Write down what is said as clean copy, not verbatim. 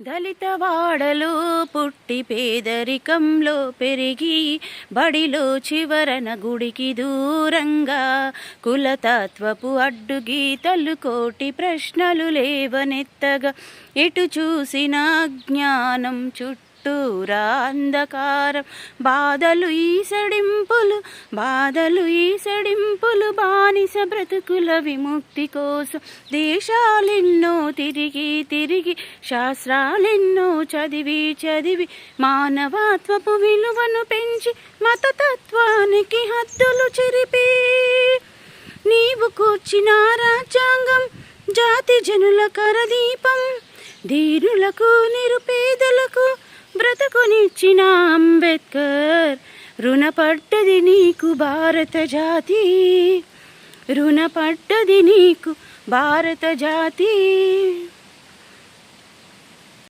దళిత వాడలో పుట్టి పేదరికంలో పెరిగి బడిలో చివరన గుడికి దూరంగా కులతత్వపు అడ్డుగీతలు కోటి ప్రశ్నలు లేవనెత్తగా ఎటు చూసిన జ్ఞానం చుట్టూరా అంధకారం బాధలు ఈసడింపులు బానిస బ్రతుకుల విముక్తి కోసం దేశాలెన్నో తిరిగి శాస్త్రాలెన్నో చదివి మానవత్వపు విలువను పెంచి మతతత్వానికి హద్దులు చెరిపి నీవు కూర్చిన రాజ్యాంగం జాతి జనుల కరదీపం ధీరులకు నిరుపేదలకు బ్రతుకునిచ్చిన అంబేద్కర్ రుణపడ్డది నీకు భారత జాతి రుణపడ్డది నీకు భారత జాతి.